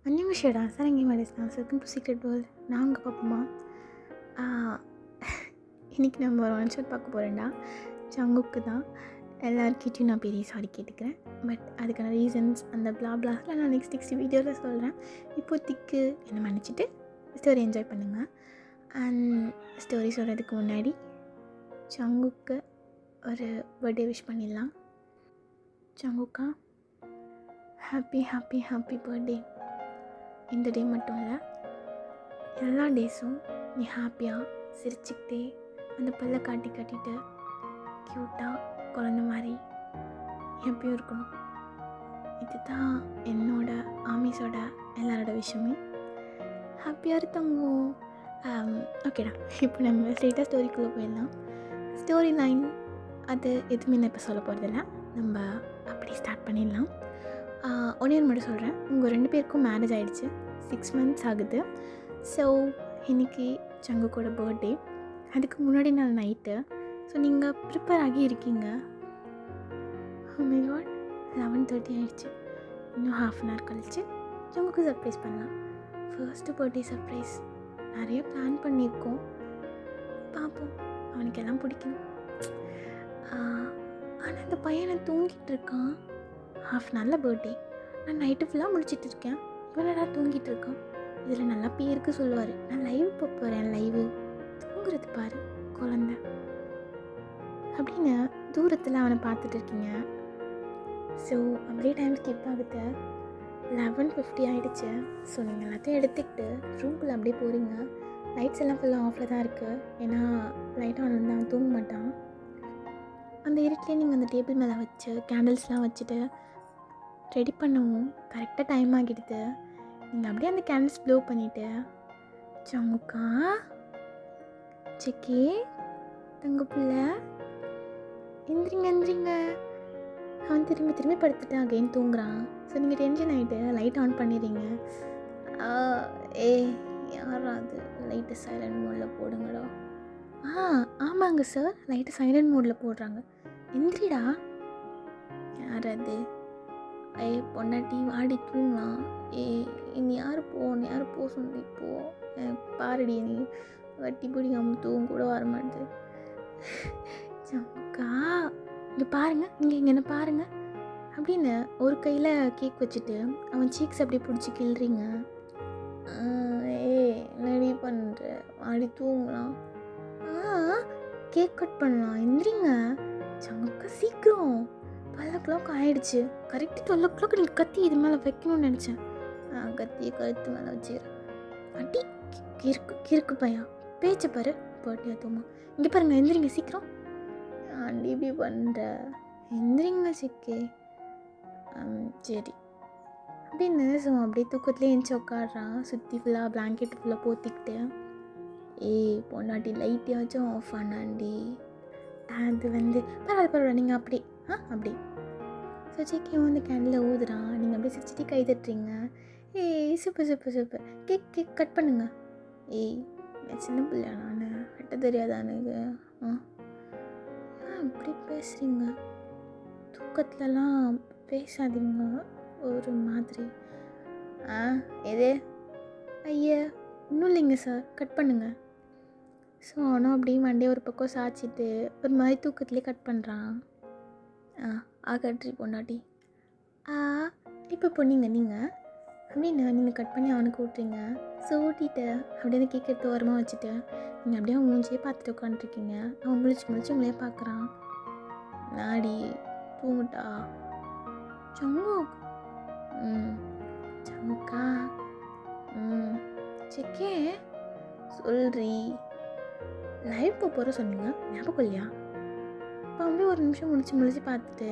அன்னிமிஷடா சரங்கி மேடேஸ் நான் welcome to secret world. நான் உங்கள் பாப்பமா. இன்றைக்கி நம்ம ஒரு ஒன் ஷாட் பார்க்க போகிறேன்டா. ஜங்குக்கு தான். எல்லாருக்கிட்டையும் நான் பெரிய சாரி கேட்டுக்கிறேன். பட் அதுக்கான ரீசன்ஸ் அந்த பிளாஸ்லாம் நான் நெக்ஸ்ட் வீடியோவில் சொல்கிறேன். இப்போதைக்கு என்னை மன்னிச்சிட்டு ஸ்டோரி என்ஜாய் பண்ணுங்கள். அண்ட் ஸ்டோரி சொல்கிறதுக்கு முன்னாடி ஜங்குக்கு ஒரு பர்த்டே விஷ் பண்ணிடலாம். ஜங்குக்கா, ஹாப்பி ஹாப்பி ஹாப்பி பர்த்டே. இந்த டே மட்டும் இல்லை, எல்லா டேஸும் நீ ஹாப்பியாக சிரிச்சுக்கிட்டே அந்த பல்லை காட்டிட்டு க்யூட்டாக குழந்த மாதிரி ஹாப்பியும் இருக்கணும். இதுதான் என்னோட ஆமீஸோட எல்லாரோட விஷயமே. ஹாப்பியாக இருக்காங்க. ஓகேடா, இப்போ நம்ம ஸ்ட்ரெயிட்டாக ஸ்டோரிக்குள்ளே போயிடலாம். ஸ்டோரி லைன் அது எதுவுமே நான் இப்போ சொல்ல போகிறதில்ல, நம்ம அப்படி ஸ்டார்ட் பண்ணிடலாம். ஒன்றே மட்டும் சொல்கிறேன். உங்கள் 2 பேருக்கும் மேரேஜ் ஆகிடுச்சு, 6 months ஆகுது. ஸோ இன்றைக்கி ஜங்குக்கோட பர்த்டே. அதுக்கு முன்னாடி நாள் நைட்டு. ஸோ நீங்கள் ப்ரிப்பேர் ஆகி இருக்கீங்க. ஓ மை காட், 11:30 ஆகிடுச்சு. இன்னும் ½ an hour கழிச்சு ஜங்குக்கு சர்ப்ரைஸ் பண்ணலாம். First birthday surprise. நிறைய பிளான் பண்ணியிருக்கோம், பார்ப்போம். அவனுக்கு எல்லாம் பிடிக்கணும். ஆனால் இந்த பையனை தூங்கிட்டு இருக்கான். ½ an hour பர்த்டே. நான் நைட்டு ஃபுல்லாக முடிச்சிட்டு இருக்கேன், இவனடா தூங்கிட்டு இருக்கான். இதில் நல்லா பேருக்கு சொல்லுவார், நான் லைவ் போகிறேன், லைவு தூங்குறது பாரு குழந்த அப்படின்னு தூரத்தில் அவனை பார்த்துட்டு இருக்கீங்க. ஸோ அப்படியே டைம் ஸ்கிப் ஆகுது. 11:50 ஆகிடுச்சு. ஸோ நீங்கள் எல்லாத்தையும் எடுத்துக்கிட்டு ரூம்குள்ளே அப்படியே போகிறீங்க. லைட்ஸ் எல்லாம் ஃபுல்லாக ஆஃபில் தான் இருக்குது, ஏன்னா லைட் ஆன் வந்து அவன் தூங்க மாட்டான். அந்த இருட்டிலே நீங்கள் அந்த டேபிள் மேலே வச்சு கேண்டில்ஸ்லாம் வச்சுட்டு ரெடி பண்ணவும் கரெக்டாக டைம் ஆகிடுது. நீங்கள் அப்படியே அந்த கேண்டில்ஸ் ப்ளோ பண்ணிவிட்டு, ஜங்குக்கா சிக்கி தங்க பிள்ளை எந்திரிங்க. அவன் திரும்பி படுத்துட்டு அகைன் தூங்குறான். ஸோ நீங்கள் டென்ஷன் ஆகிட்டு லைட் ஆன் பண்ணிடுறீங்க. யாராவது லைட்டு சைலண்ட் மோடில் போடுங்கடா. ஆமாங்க சார், லைட்டு சைலண்ட் மோடில் போடுறாங்க. எந்திரிடா. யாராவது பொண்டாட்டி வாடி தூங்கலாம். நீ யார் போ சொல்லி போ. பாருடி, நீ வட்டி பிடிக்காமல் தூங்க கூட வரமாட்டேது. ஜங்குக்கா இங்கே பாருங்கள், இங்கே என்ன பாருங்கள் அப்படின்னு ஒரு கையில் கேக் வச்சுட்டு அவன் சீக்ஸ் அப்படியே பிடிச்சி கிள்றீங்க. நடி பண்ணுற வாடி தூங்கலாம். கேக் கட் பண்ணலாம், எந்திரிங்க. ஜங்குக்கா சீக்கிரம், 12 o'clock ஆகிடுச்சு. கரெக்டாக 12 o'clock நீங்கள் கத்தி இது மேலே வைக்கணும்னு நினச்சேன். கத்தியை கழுத்து மேலே வச்சுக்கிறேன். அடி கிறுக்கு பையன், பேச்சை பாரு. பர்த்டே தூமா, இங்கே பாருங்கள், எந்திரிங்க சீக்கிரம். அடி இப்படி பண்ணுற, எந்திரிங்க சிக்கே. சரி அப்படின்னு ஸோ அப்படியே தூக்கத்துலேயே எழுந்துச்சி உட்காடுறான். சுற்றி ஃபுல்லாக பிளாங்கெட்டு ஃபுல்லாக போத்திக்கிட்டு. பொண்டாட்டி லைட்டையாச்சும் ஆஃப் பண்ணாண்டி. அது வந்து பரவாயில்ல நீங்கள் அப்படி அப்படி. ஸோ சிக்கியும் வந்து கேண்டில் ஊதுறான். நீங்கள் அப்படியே சிரிச்சிட்டு கை தட்டுறீங்க. சூப்பர் கேக் கட் பண்ணுங்க. சின்ன பிள்ளையா நான், வெட்ட தெரியாதா எனக்கு? இப்படி பேசுகிறீங்க, தூக்கத்துலலாம் பேசாதீங்க ஒரு மாதிரி. எது ஐயா இன்னும் இல்லைங்க சார், கட் பண்ணுங்க. ஸோ அவனும் அப்படியே மண்டே ஒரு பக்கம் சாய்ச்சிட்டு ஒரு மாதிரி தூக்கத்துலேயே கட் பண்ணுறான். கட்ரி பொண்டாட்டி. இப்போ பொண்ணிங்க நீங்கள் அப்படின்னு நீங்கள் கட் பண்ணி அவனுக்கு ஊட்டுறீங்க. ஸோ ஊட்டிட்டு அப்படின்னு கேக் எடுத்து ஓரமாக வச்சுட்டு நீங்கள் அப்படியே அவன் மூஞ்சியே பார்த்துட்டு உட்காந்துருக்கீங்க. அவன் முழிச்சு உங்களையே பார்க்குறான். நாடி தூங்குட்டா ஜங்கு. ஜங்குக்கா சிக்கே சொல்றி, லைவ் போகிற சொன்னீங்க ஞாபகம் இல்லையா? இப்போ அப்படியே ஒரு நிமிஷம் முழிச்சு பார்த்துட்டு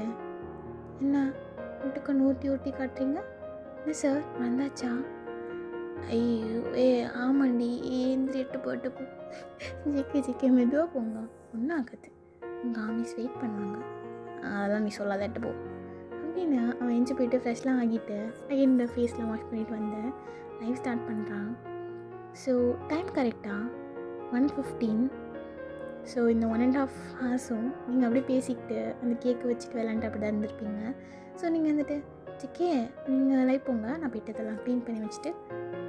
என்ன வீட்டுக்கு ஊட்டி காட்டுறீங்க. என்ன சார் வந்தாச்சா? ஐயோ ஆமாண்டி, ஏந்திரி 8 போட்டு போ. ஜிக்கே மெதுவாக போங்க, ஒன்றும் ஆகாது. உங்கள் ஆமீஸ் வெயிட் பண்ணுவாங்க. அதெல்லாம் நீ சொல்லாத, 8 போ அப்படின்னு அவன் எஞ்சி போயிட்டு ஃப்ரெஷ்லாம் ஆகிட்டு அகைன் இந்த ஃபேஸ்லாம் வாஷ் பண்ணிட்டு வந்து லைவ் ஸ்டார்ட் பண்ணுறான். ஸோ டைம் கரெக்டாக 1:15. ஸோ இந்த 1.5 hours நீங்கள் அப்படியே பேசிக்கிட்டு அந்த கேக்கு வச்சுட்டு விளாண்டு அப்படி தான் இருந்திருப்பீங்க. ஸோ நீங்கள் வந்துட்டு சிக்கே நீங்கள் லைவ் போங்க, நான் போய்ட்டு இதெல்லாம் க்ளீன் பண்ணி வச்சுட்டு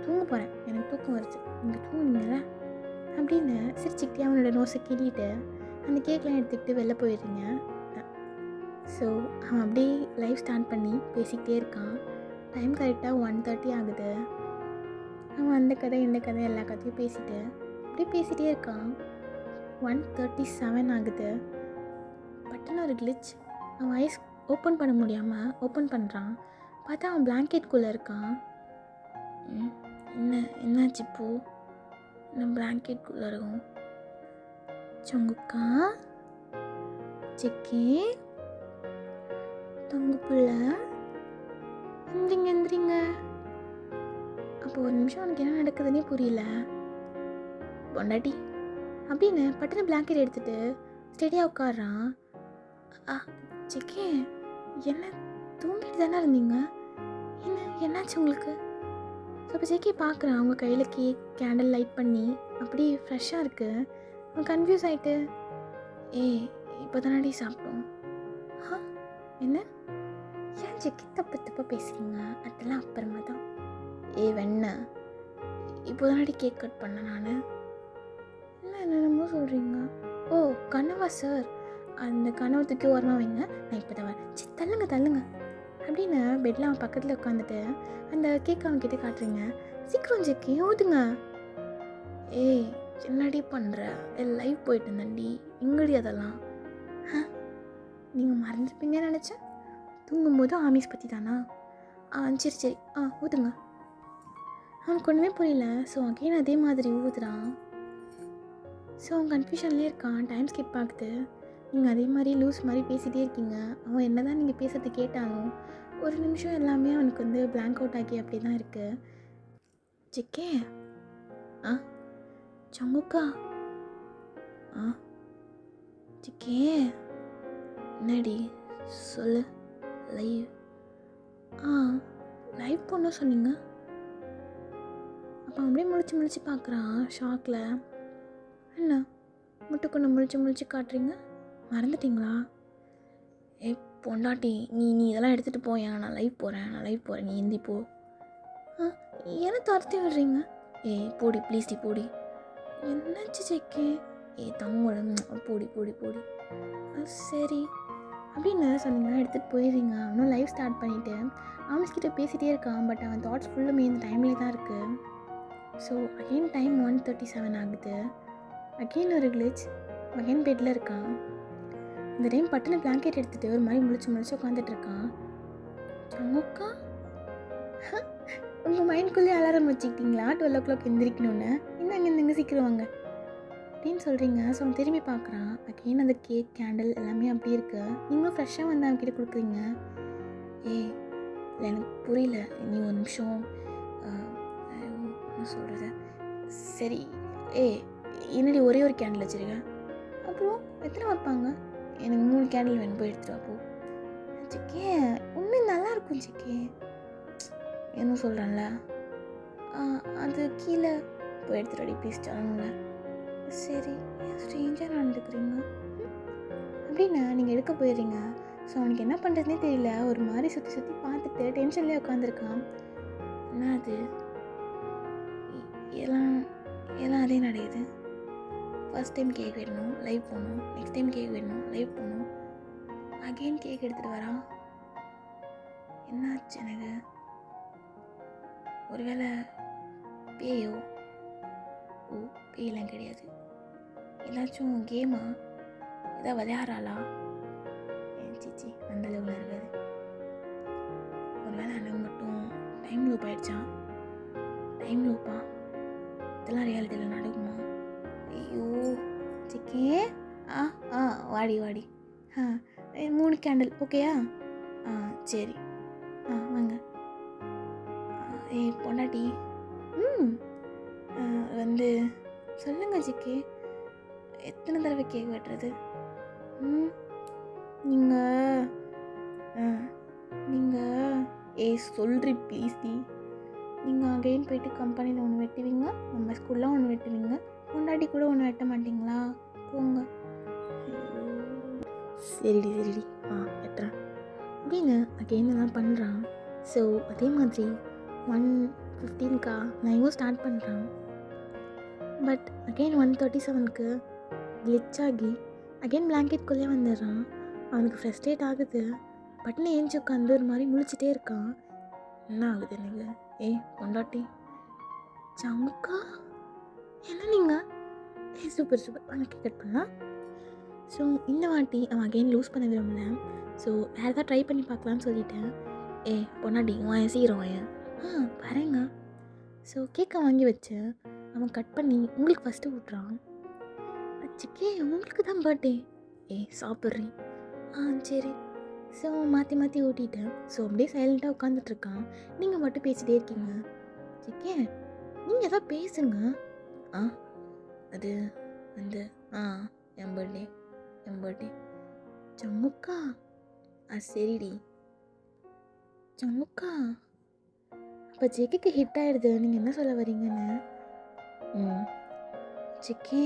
தூங்க போகிறேன், எனக்கு தூக்கம் வருது, நீங்கள் தூங்குனீங்கள அப்படின்னு சிரிச்சுக்கிட்டே அவனோட நோஸை கிள்ளிட்டு அந்த கேக்லாம் எடுத்துக்கிட்டு வெளில போயிடுறீங்க. ஸோ அவன் அப்படியே லைவ் ஸ்டார்ட் பண்ணி பேசிக்கிட்டே இருக்கான். டைம் கரெக்டாக 1:30 ஆகுது. அவன் அந்த கதை இந்த கதை எல்லா கதையும் பேசிட்டு அப்படியே பேசிகிட்டே இருக்கான். 1:37 ஆகுது. பட்டுன்னு ஒரு கிளிச். அவன் ஐஸ் ஓப்பன் பண்ண முடியாமல் ஓப்பன் பண்ணுறான். பார்த்தா அவன் பிளாங்கெட்குள்ளே இருக்கான். என்னாச்சு இப்போ? நான் பிளாங்கெட்குள்ளே இருக்கும். சொங்குக்கா, சிக்கி, தங்கு பிள்ளை, எந்திரிங்க. அப்போ ஒரு நிமிஷம் அவனுக்கு என்ன நடக்குதுன்னே புரியல. பொண்டாட்டி அப்படின்னு பட்டுன்னு பிளாங்கெட் எடுத்துகிட்டு ஸ்டெடியாக உட்காடுறான். சிக்கே, என்ன தூங்கிட்டு தானே இருந்தீங்க? என்னாச்சு உங்களுக்கு? ஸோ அப்போ சிக்கி பார்க்குறான். அவங்க கையில் கேக் கேண்டில் லைட் பண்ணி அப்படி ஃப்ரெஷ்ஷாக இருக்குது. அவன் கன்ஃபியூஸ் ஆகிட்டு, இப்போ தானடி சாப்பிட்டோம். என்ன? ஏன் சிக்கி தப்பாக பேசுகிறீங்க? அதெல்லாம் அப்புறமா தான். வெண்ண இப்போ தானடி கேக் கட் பண்ணேன் நான். என்னென்னமோ சொல்கிறீங்க. ஓ கனவா சார்? அந்த கனவை தூக்கி ஓரமாக வைங்க, நான் இப்போ தான் வரேன். தள்ளுங்க அப்படின்னு பெட்டில் அவன் பக்கத்தில் உட்காந்துட்டு அந்த கேக் அவன்கிட்ட காட்டுறீங்க. சீக்கிரம் சிக்கி ஊதுங்க. என்னடி பண்ணுற? லைவ் போயிட்டு இருந்தேன்டி, எங்கடி அதெல்லாம்? நீங்கள் மறந்துருப்பீங்கன்னு நினச்சேன். தூங்கும்போது ஆமீஸ் பற்றி தானா? சரி ஊதுங்க. அவனுக்கு ஒன்றுமே புரியல. ஸோ அகெயின் அதே மாதிரி ஊதுறான். ஸோ அவன் கன்ஃபியூஷன்லேயே இருக்கான். டைம் ஸ்கிப் ஆகுது. நீங்கள் அதே மாதிரி லூஸ் மாதிரி பேசிகிட்டே இருக்கீங்க. அவன் என்ன தான் நீங்கள் பேசுறது கேட்டாலும் ஒரு நிமிஷம் எல்லாமே அவனுக்கு வந்து பிளாங்க் அவுட் ஆகி அப்படி தான் இருக்குது. சிக்கே, சங்குக்கா, சிக்கே, என்னடி சொல்லு? லைவ் லைவ் போன சொன்னீங்க. அப்போ அப்படியே முழிச்சு பார்க்குறான் ஷாக்கில். என்ன முட்டுக்கொண்டு முழிச்சு காட்டுறீங்க? மறந்துட்டிங்களா? பொண்டாட்டி, நீ இதெல்லாம் எடுத்துகிட்டு போய், நான் லைவ் போகிறேன், நீ எந்தி போ. என்ன துரத்தி விடுறீங்க? போடி ப்ளீஸ்டி போடி. என்னாச்சு செக்கே? தங்கோட போடி. சரி அப்படின்னு சொன்னீங்கன்னா எடுத்துகிட்டு போயிடுறீங்க. அவனும் லைவ் ஸ்டார்ட் பண்ணிவிட்டு ஆமிஸ்கிட்ட பேசிகிட்டே இருக்கான். பட் அவன் தாட்ஸ் ஃபுல்லுமே இந்த டைம்லேயே தான் இருக்குது. ஸோ அகெயின் டைம் 1:37 ஆகுது. அகெயின் ஒரு கிளிச். அகெயின் பெட்டில் இருக்கான். இந்த டைம் பட்டுன்னு பிளாங்கெட் எடுத்துகிட்டு ஒரு மாதிரி முழிச்சு உட்காந்துட்டு இருக்கான். சங்கக்கா, உங்கள் மைண்ட்குள்ளே அலாரம் வச்சுக்கிட்டீங்களா 12 o'clock எந்திரிக்கணும்னு? இந்தாங்க சீக்கிரம் வாங்க அப்படின்னு சொல்கிறீங்க. ஸோ அவன் திரும்பி பார்க்குறான். அகெயின் அந்த கேக் கேண்டில் எல்லாமே அப்படியே இருக்குது. நீங்களும் ஃப்ரெஷ்ஷாக வந்து அவன்கிட்ட கொடுக்குறீங்க. இல்லை எனக்கு புரியல, நீ ஒரு நிமிஷம் என்ன சொல்கிறது? சரி என்னடி ஒரே ஒரு கேண்டில் வச்சுருக்கேன், அப்புறம் எத்தனை வைப்பாங்க? எனக்கு 3 கேண்டில் வேணும், போய் எடுத்துட்டு வா போ. சிக்கே, உண்மையை நல்லாயிருக்கும் சிக்கே. என்ன சொல்கிறேன்ல, அது கீழே போய் எடுத்துட்டு ப்ளீஸ் சொல்லணும்ல. சரி, ஸ்ட்ரேஞ்சாக நடந்துக்கிறீங்க அப்படின்னு நீங்கள் எடுக்க போயிடுறீங்க. ஸோ அவனுக்கு என்ன பண்ணுறதுனே தெரியல. ஒரு மாதிரி சுற்றி பார்த்துட்டு டென்ஷன்லேயே உட்காந்துருக்கான். என்ன அது எல்லாம் அதே நடக்குது. ஃபர்ஸ்ட் டைம் கேக் வேணும், லைவ் போகணும். நெக்ஸ்ட் டைம் கேக் வேணும், லைவ் போகணும். அகெயின் கேக் எடுத்துகிட்டு வரான். என்னாச்சு எனக்கு? ஒருவேளை பேயோ? பேயெல்லாம் கிடையாது. ஏதாச்சும் கேமா? ஏதாவது விளையாடுறாளா? சிச்சி, அந்த அளவில் இருக்காது. ஒருவேளை எனக்கு மட்டும் டைம் லூப் ஆகிடுச்சான்? டைம் லூப்பா? இதெல்லாம் ரியாலிட்டியில் நடக்குமா? ஐயோ சிக்கே, வாடி 3 கேண்டில் ஓகேயா? சரி வாங்க. பொண்டாட்டி, வந்து சொல்லுங்க சிக்கே, எத்தனை தடவை கேக் வெட்டுறது? நீங்கள் சொல்கிறி ப்ளீஸ் டி. நீங்கள் அகைன் போயிட்டு கம்பெனியில் ஒன்று வெட்டுவீங்க, நம்ம ஸ்கூலில் ஒன்று வெட்டுவீங்க, பொண்டாட்டி கூட ஒன்று வெட்ட மாட்டிங்களா? போங்க. சரிடி வெட்டுறேன் அப்படின்னு அகைன் எல்லாம் பண்ணுறான். ஸோ அதே மாதிரி 1:15க்கா லைவும் ஸ்டார்ட் பண்ணுறான். பட் அகெயின் 1:37க்கு கிளிச் ஆகி அகெயின் பிளாங்கெட்குள்ளே வந்துடுறான். அவனுக்கு ஃப்ரஸ்ட்ரேட் ஆகுது. பட்டுன்னு ஏஞ்சி உட்காந்து ஒரு மாதிரி முழிச்சிட்டே இருக்கான். என்ன ஆகுது எனக்கு? பொண்டாட்டி சமுக்கா என்ன நீங்கள்? சூப்பர் வாங்க கட் பண்ணலாம். ஸோ இந்த வாட்டி அவன் அகெயின் லூஸ் பண்ண விரும்பல. ஸோ வேறு ஏதாவது ட்ரை பண்ணி பார்க்கலான்னு சொல்லிட்டேன். பொண்டாட்டி வாயன் சீக்கிரம் வாயன். பாருங்க. ஸோ கேக்கை வாங்கி வச்சு அவன் கட் பண்ணி உங்களுக்கு ஃபஸ்ட்டு விட்றான். சிக்கே உங்களுக்கு தான் பர்த்டே. சாப்பிட்றேன். சரி. ஸோ மாற்றி ஊட்டிட்டேன். ஸோ அப்படியே சைலண்ட்டாக உட்காந்துட்ருக்கான். நீங்கள் மட்டும் பேசிகிட்டே இருக்கீங்க. சிக்கே நீங்கள் எதாவது பேசுங்க. அது வந்து என் பர்த்டே சமுக்கா. சரிடி சமுக்கா. அப்போ ஜெக்கிக்கு ஹிட் ஆகிடுது. நீங்கள் என்ன சொல்ல வரீங்கன்னு? சிக்கே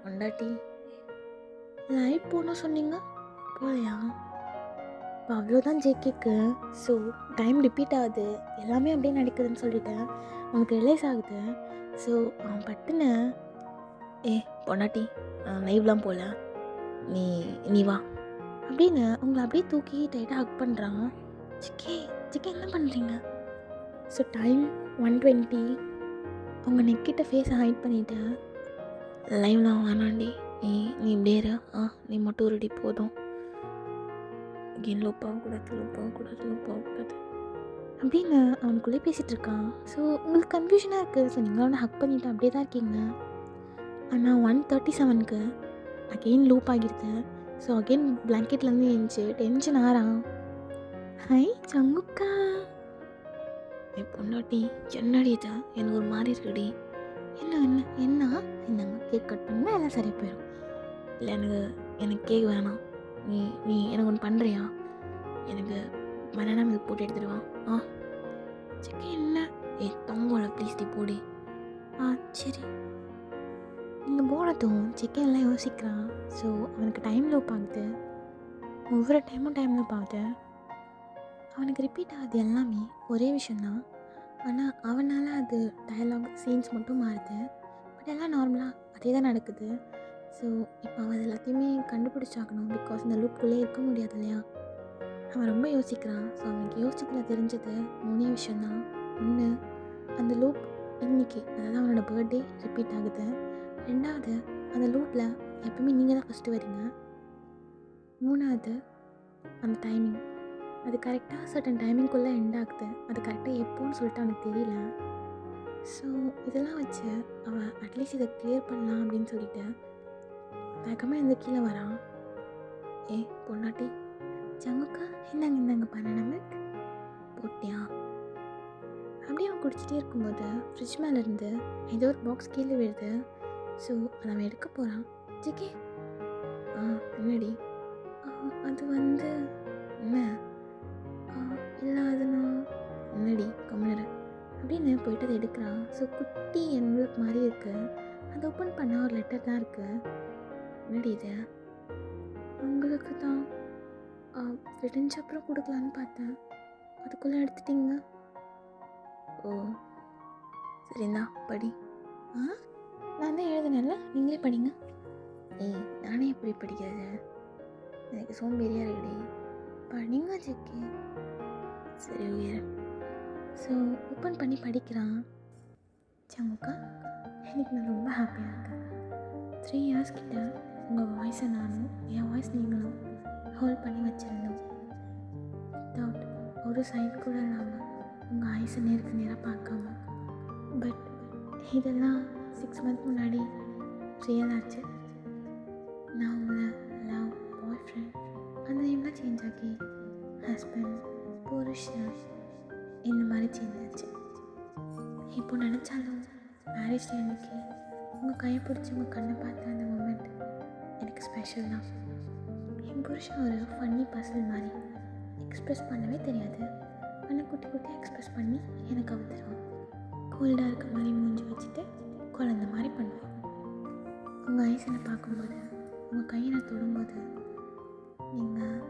பொண்டாட்டி லைட் போன சொன்னீங்க போலையா? இப்போ அவ்வளோதான் ஜேகேக்கு. ஸோ டைம் ரிப்பீட் ஆகுது, எல்லாமே அப்படியே நடக்குதுன்னு சொல்லிட்டேன். அவனுக்கு ரிலைஸ் ஆகுது. ஸோ அவன் பட்டுன்னு பொண்டாட்டி லைவ்லாம் போகல, நீ வா அப்படின்னு அவங்கள அப்படியே தூக்கி டைட்டாக ஹக் பண்ணுறான். சிக்கே என்ன பண்ணுறீங்க? So time 1:20. அவங்க நெக்கிட்ட ஃபேஸை ஹைட் பண்ணிவிட்டு லைவ்லாம் வேணாண்டி, நீ இப்படியே இரு. நீ மட்டும் ரெடி போதும். அகெயின் லோப்பாகக்கூடாது அப்படின்னு அவனுக்குள்ளே பேசிகிட்டு இருக்கான். ஸோ உங்களுக்கு கன்ஃபியூஷனாக இருக்குது. ஸோ நீங்கள் அவனை ஹக் பண்ணிவிட்டு அப்படியே தான் இருக்கீங்க. ஆனால் 1:37க்கு அகெயின் லூப் ஆகிடுது. ஸோ அகெயின் பிளாங்கெட்லேருந்து எழுந்துச்சு டென்ஷன் ஆகிறான். ஹை சங்குக்கா. பொண்டாட்டி என்னடி இது? எனக்கு ஒரு மாதிரி இருக்குடி. என்னங்க கேக் கட் பண்ணால் எல்லாம் சரியாக போயிடும். இல்லை எனக்கு கேக் வேணாம். நீ எனக்கு ஒன்று பண்ணுறியா? எனக்கு பனானா மில்க் போட்டு எடுத்துடுவா. சிக்கே என்ன? தொங்கோல ப்ளீஸ் டி போடி. சரி. நீங்கள் போனதும் சிக்கன் எல்லாம் யோசிக்கிறான். ஸோ அவனுக்கு டைம் லூப் ஆகுது. ஒவ்வொரு டைமும் டைம் லூப் ஆகுது. அவனுக்கு ரிப்பீட் ஆகுது எல்லாமே ஒரே விஷயந்தான். ஆனால் அவனால் அது டயலாக் சீன்ஸ் மட்டும் மாறுது. பட் எல்லாம் நார்மலாக அதே தான் நடக்குது. ஸோ இப்போ அவன் எல்லாத்தையுமே கண்டுபிடிச்சாக்கணும். பிகாஸ் இந்த லூப்புக்குள்ளே இருக்க முடியாது இல்லையா? அவன் ரொம்ப யோசிக்கிறான். ஸோ அவனுக்கு யோசிச்சதில் தெரிஞ்சது 3 விஷயந்தான். 1, அந்த லூப் இன்றைக்கி, அதாவது அவனோட பர்த்டே ரிப்பீட் ஆகுது. 2வது, அந்த லூப்பில் எப்பவுமே நீங்கள் தான் ஃபஸ்ட்டு வரீங்க. 3வது, அந்த டைமிங் அது கரெக்டாக சர்டன் டைமிங்குள்ளே எண்ட் ஆகுது. அது கரெக்டாக எப்போன்னு சொல்லிட்டு அவனுக்கு தெரியல. ஸோ இதெல்லாம் வச்சு அவன் அட்லீஸ்ட் இதை கிளியர் பண்ணலாம் அப்படின்னு சொல்லிட்டு வேகமாக இருந்து கீழே வரான். பொண்டாட்டி சங்குக்கா இந்தாங்க பனானா மில்க் போட்டியா? அப்படியே அவன் குடிச்சிட்டே இருக்கும்போது ஃப்ரிட்ஜ் மேலேருந்து ஏதோ ஒரு பாக்ஸ் கீழே விழுது. ஸோ அதை அவன் எடுக்க போகிறான். ஜிக்கே என்னடி? அது வந்து என்ன? இல்லை அது நான் என்னடி கம்மிடு அப்படின்னு போயிட்டு அதை எடுக்கிறான். ஸோ குட்டி என்வலப் மாதிரி இருக்குது. அதை ஓப்பன் பண்ணால் ஒரு லெட்டர் தான் இருக்குது. என்னடி இது? உங்களுக்கு தான் விடிஞ்ச அப்புறம் கொடுக்கலான்னு பார்த்தேன், அதுக்குள்ளே எடுத்துட்டிங்க. சரிண்ணா படி. நான் தான் எழுதுனேன்ல, நீங்களே படிங்க. நானே எப்படி படிக்கிறது? எனக்கு சோம்பேறியாக இருக்குடி. படிங்க ஜிக்கே. சரி உயர். ஸோ ஓப்பன் பண்ணி படிக்கிறான். சமுக்கா எனக்கு நான் ரொம்ப ஹாப்பியாக இருக்கேன். 3 years கிட்ட உங்கள் வாய்ஸை நானும் என் வாய்ஸ் நீங்களும் ஹோல்ட் பண்ணி வச்சுருந்தோம். வித்தவுட் ஒரு சைட் கூட இல்லாமல் உங்கள் ஐஸை நேருக்கு நேராக பார்க்காம. பட் இதெல்லாம் 6 months முன்னாடி ரியல் ஆச்சு. நான் உங்களை லவ், பாய் ஃப்ரெண்ட் அந்த நேம்லாம் சேஞ்ச் ஆகி ஹஸ்பண்ட், புருஷன் இந்த மாதிரி சேஞ்ச் ஆச்சு. இப்போ நினச்சாலும் மேரேஜ் டே அன்றைக்கி உங்கள் கையை பிடிச்சி உங்கள் கண்ணை பார்த்த அந்த மூமெண்ட் எனக்கு ஸ்பெஷல் தான். என் புருஷன் ஒரு ஃபன்னி பர்சன் மாதிரி, எக்ஸ்ப்ரெஸ் பண்ணவே தெரியாது. ஆனால் குட்டி குட்டியாக எக்ஸ்ப்ரெஸ் பண்ணி எனக்கு அவுத்துருவான். கோல்டாக இருக்க மாதிரி மூஞ்சி வச்சுட்டு குழந்த மாதிரி பண்ணுவான். உங்கள் ஐஸனை பார்க்கும்போது, உங்கள் கையை நான் தொடும்போது நீங்கள்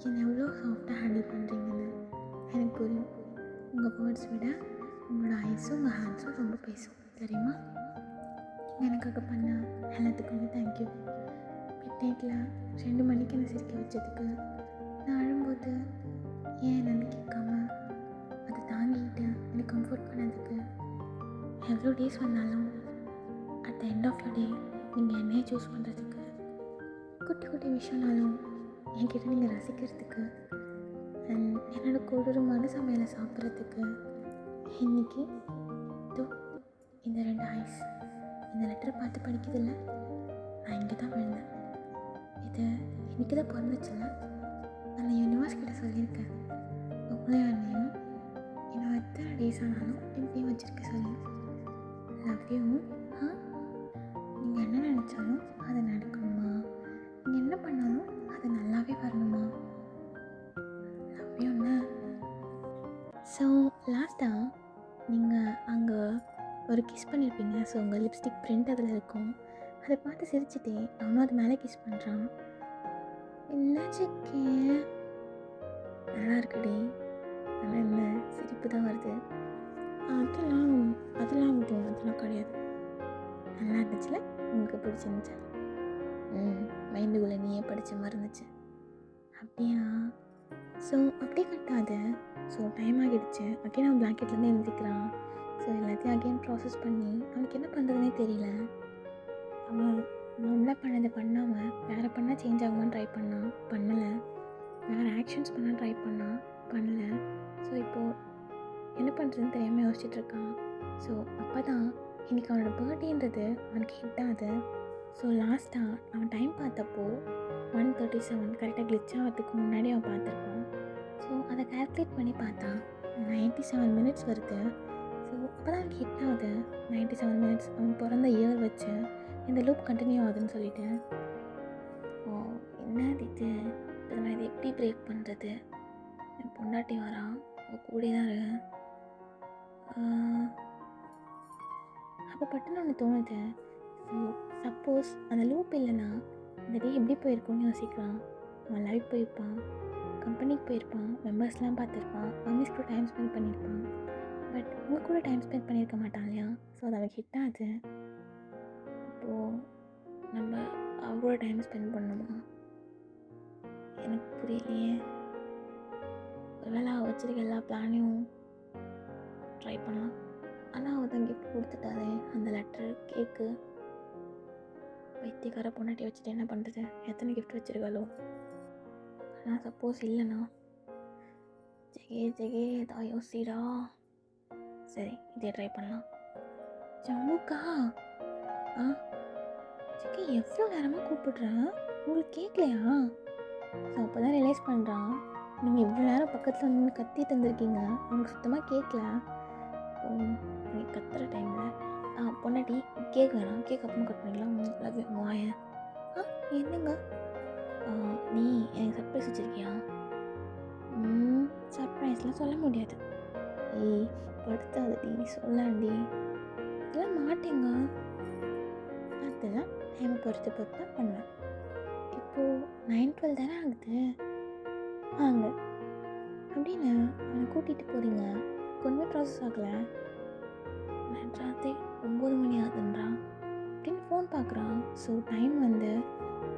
என்னை எவ்வளோ சாஃப்டாக ஹேண்டில் பண்ணுறீங்கன்னு எனக்கு புரியும். உங்கள் வேர்ட்ஸ் விட உங்களோட ஐஸும் உங்கள் ஹேண்ட்ஸும் ரொம்ப பேசும் தெரியுமா? நீங்கள் எனக்காக பண்ண எல்லாத்துக்குமே தேங்க்யூ. மிட் நைட்டில் 2 மணிக்கு என்னை சிரிக்க வச்சதுக்கு, நான் அழும்போது ஏன் என்னன்னு கேட்காம அதை தாங்கிக்கிட்டு என்னை கம்ஃபர்ட் பண்ணதுக்கு, எவ்வளோ டேஸ் வந்தாலும் at the end of the day நீங்கள் என்னையே சூஸ் பண்ணுறதுக்கு, குட்டி குட்டி விஷயம்னாலும் என்கிட்ட நீங்கள் ரசிக்கிறதுக்கு, அண்ட் என்னோடய கொடூரமான சமையலை சாப்பிட்றதுக்கு, இன்றைக்கி இந்த 2 ஐஸ் இந்த லெட்டரை பார்த்து படிக்கிறதில்ல, நான் இங்கே தான் விழுந்தேன். இது இன்றைக்கி தான் பிறந்துச்சுல்ல, அந்த யூனிவர்ஸ் கிட்ட சொல்லியிருக்கேன். உங்களையும் என்னையும் இன்னும் எத்தனை டேஸ் ஆனாலும் இப்படியும் வச்சுருக்க சொல்லி. Love you. நீங்கள் என்ன நினச்சாலும் அது நடக்கணுமா? நீங்கள் என்ன பண்ணாலும் அது நல்லாவே வரணுமா? லவ் யூன்னு. ஸோ லாஸ்ட்டாக நீங்கள் அங்கே ஒரு கிஸ் பண்ணியிருப்பீங்க. ஸோ உங்கள் லிப்ஸ்டிக் பிரிண்ட் அதில் இருக்கும். அதை பார்த்து சிரிச்சுட்டே அவனும் அது மேலே கிஸ் பண்ணுறான். என்னாச்சுக்கே? நல்லா இருக்குடி. ஆனால் என்ன சிரிப்பு தான் வருது. அதெல்லாம் கிடையாது. நல்லா இருந்துச்சுல? உங்களுக்கு பிடிச்சிருந்துச்சா? மைண்டுக்குள்ளே நீயே படித்த மாதிரி இருந்துச்சு. அப்படியா? ஸோ அப்படியே கட்டாத. ஸோ டைம் ஆகிடுச்சு. அகைன் அவன் பிளாங்கெட்லேருந்து எழுந்திக்கிறான். ஸோ எல்லாத்தையும் அகைன் ப்ராசஸ் பண்ணி அவனுக்கு என்ன பண்ணுறதுனே தெரியல. அவன் நார்மலாக பண்ணதை பண்ணாமல் வேறு பண்ணால் சேஞ்ச் ஆகுமான்னு ட்ரை பண்ணலை. வேறு ஆக்ஷன்ஸ் பண்ணால் ட்ரை பண்ணலை. ஸோ இப்போது என்ன பண்ணுறதுன்னு தெரியாமல் யோசிச்சுட்ருக்கான். ஸோ அப்போ தான் இன்றைக்கி அவனோட பர்த்டேன்றது அவனுக்கு ஹிட் ஆகுது. ஸோ லாஸ்ட்டாக அவன் டைம் பார்த்தப்போ 1:37 கரெக்டாக கிளிச் ஆகிறதுக்கு முன்னாடி அவன் பார்த்துருப்பான். ஸோ அதை கால்குலேட் பண்ணி பார்த்தா 97 மினிட்ஸ் வருது. ஸோ அப்போ தான் அவனுக்கு ஹிட் ஆகுது. 97 மினிட்ஸ் அவன் பிறந்த இயர் வச்சு இந்த லூப் கண்டினியூ ஆகுதுன்னு சொல்லிட்டு, என்னது இது? இப்போ நான் இதை எப்படி பிரேக் பண்ணுறது? என் பொண்டாட்டி வரா, அவள் கூட தான் இருக்கேன். அப்போ பட்டுன்னு ஒன்று தோணுது. ஸோ சப்போஸ் அந்த லூப் இல்லைன்னா இந்த டே எப்படி போயிருக்கோன்னு யோசிக்கலாம். அவன் லைவ் போயிருப்பான், கம்பெனிக்கு போயிருப்பான், மெம்பர்ஸ்லாம் பார்த்துருப்பான், மம்மிஸ் கூட டைம் ஸ்பெண்ட் பண்ணியிருப்பான். பட் உங்கள் கூட டைம் ஸ்பெண்ட் பண்ணியிருக்க மாட்டான் இல்லையா? ஸோ அது அவனுக்கு ஹிட் ஆகுது. இப்போது நம்ம அவரோட டைம் ஸ்பெண்ட் பண்ணணுமா? எனக்கு புரியலையே. ஒருவேளை வச்சுருக்க எல்லா பிளானையும் ட்ரை பண்ணலாம். ஆனால் அவள் தான் கிஃப்ட் கொடுத்துட்டாலே, அந்த லெட்டரு, கேக்கு. வைத்தியக்கார பொண்டாட்டி வச்சுட்டு என்ன பண்ணுறது? எத்தனை கிஃப்ட் வச்சுருக்காளோ? ஆனால் சப்போஸ் இல்லைண்ணா, ஜெகே தான் யோசிடா. சரி, இதே ட்ரை பண்ணலாம். ஜம்முக்கா ஜெகே எவ்வளோ நேரமாக கூப்பிடுறேன், உங்களுக்கு கேட்கலையா? ஸோ அப்போ தான் ரியலைஸ் பண்ணுறான், நீங்கள் இவ்வளோ நேரம் பக்கத்தில் வந்து கத்தி தந்துருக்கீங்க, அவனுக்கு சுத்தமாக கேட்கல. நீங்கள் கத்துற டைமில் பொண்டாட்டி கேக் வேணாம், கேக் அப்புறம் கட் பண்ணிக்கலாம், லவ் வாயன். என்னங்க நீ எனக்கு சர்ப்ரைஸ் வச்சுருக்கியா? சர்ப்ரைஸ்லாம் சொல்ல முடியாது. ஏய் படுத்தாதடி, சொல்லாண்டி. இதெல்லாம் மாட்டேங்க. அதுதான் டைமை பொறுத்து தான் பண்ணுவேன். இப்போது 9:12 தானே ஆகுது. வாங்க அப்படின்னு அவனை கூட்டிகிட்டு போகிறீங்க. கொஞ்சமே ப்ராசஸ் ஆகலை. ராத்திரி 9 மணி ஆகுதுன்றான் அப்படின்னு ஃபோன் பார்க்குறான். ஸோ டைம் வந்து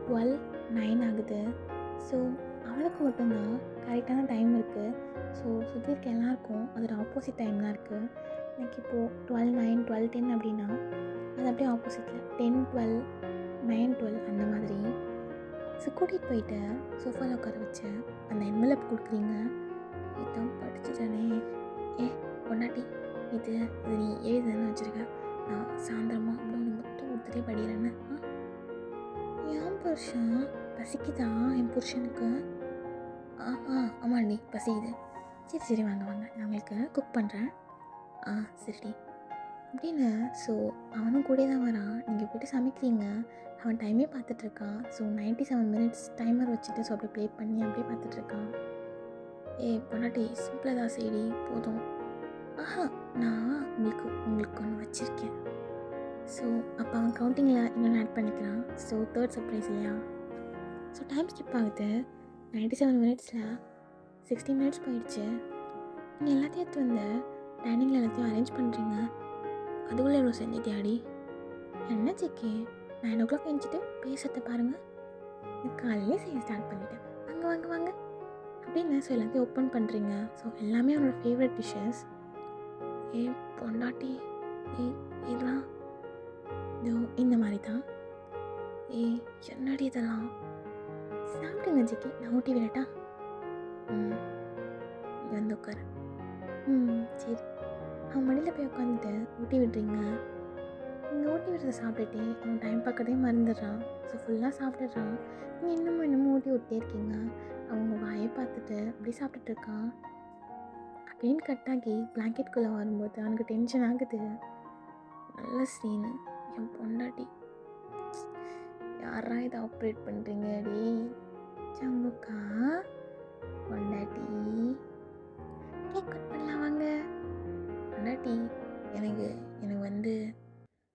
12:09 ஆகுது. ஸோ அவளுக்கு மட்டும்தான் கரெக்டான டைம் இருக்குது. ஸோ சுற்றி இருக்க எல்லாருக்கும் அதோட ஆப்போசிட் டைம் தான் இருக்குது. எனக்கு இப்போது 12:09 12:10 அப்படின்னா அது அப்படியே ஆப்போசிட்டில் 10:12 9:12 அந்த மாதிரி. ஸோ கூட்டிகிட்டு போயிட்டு சோஃபாவில் உட்கார வச்சு அந்த என்வலப் கொடுக்குறீங்க. இதுதான் படிச்சுட்டானே. பொண்டாட்டி இது நீ எழுதுன்னு வச்சுருக்க, நான் சாயந்தரமாக அப்படின்னு மொத்தம் ஒருத்தரே படிக்கிறேன்னு. என் புருஷன் பசிக்குதா? என் புருஷனுக்கு ஆமாண்டி பசிக்குது. சரி வாங்க நான் உங்களுக்கு குக் பண்ணுறேன். சரிடி அப்படின்னு. ஸோ அவனும் கூட தான் வரான். நீங்கள் போய்ட்டு சமைக்கிறீங்க, அவன் டைமே பார்த்துட்ருக்கான். ஸோ 97 மினிட்ஸ் டைமர் வச்சுட்டு ஸோ அப்படியே ப்ளே பண்ணி அப்படியே பார்த்துட்ருக்கான். பொண்டாட்டி சிம்பிளாக தான் செய்டி போதும். நான் உங்களுக்கு ஒன்று வச்சுருக்கேன். ஸோ அப்போ அவன் கவுண்டிங்கில் இன்னொன்று ஆட் பண்ணிக்கிறான். ஸோ 3rd சர்ப்ரைஸ் இல்லையா? ஸோ டைம் ஸ்கிப் ஆகுது. 97 மினிட்ஸில் 60 மினிட்ஸ் போயிடுச்சு. நீங்கள் எல்லாத்தையும் எடுத்து வந்து டைனிங்கில் எல்லாத்தையும் அரேஞ்ச் பண்ணுறீங்க. அதுக்குள்ளே எவ்வளோ செஞ்சிட்டியாடி? என்ன சிக்கி 9 o'clock எழுந்திச்சிட்டு பேசுறத பாருங்கள். காலையிலே செய்ய ஸ்டார்ட் பண்ணிட்டேன். வாங்க வாங்க வாங்க அப்படின்னு ஸோ எல்லாத்தையும் ஓப்பன் பண்ணுறீங்க. ஸோ எல்லாமே அவனோட ஃபேவரட் டிஷ்ஷஸ். பொண்டாட்டி இதெல்லாம் இதோ இந்த மாதிரி தான். என்னடி இதெல்லாம் சாப்பிடுங்க ஜிக்கி, நான் ஊட்டி விடட்டா? இங்கே வந்து உட்காரு. சரி. அவன் மடியில் போய் உட்காந்துட்டு ஊட்டி விடுறீங்க. நீங்கள் ஊட்டி விடுறத சாப்பிட்டுட்டே அவன் டைம் பார்க்கறதே மறந்துடுறான். ஸோ ஃபுல்லாக சாப்பிட்டுடுறான். நீங்கள் இன்னமும் ஊட்டி விட்டே இருக்கீங்க. அவங்க வாயை பார்த்துட்டு அப்படி சாப்பிட்டுட்டு இருக்கான். அகைன் கட்டாகி பிளாங்கெட்குள்ளே வரும்போது அவனுக்கு டென்ஷன் ஆகுது. நல்ல சீனு. என் பொண்டாட்டி யாரா இதை ஆப்ரேட் பண்ணுறீங்க அடி? சங்குக்கா பொண்டாட்டி கேக் கட் பண்ணலாம் வாங்க. பொண்டாட்டி எனக்கு வந்து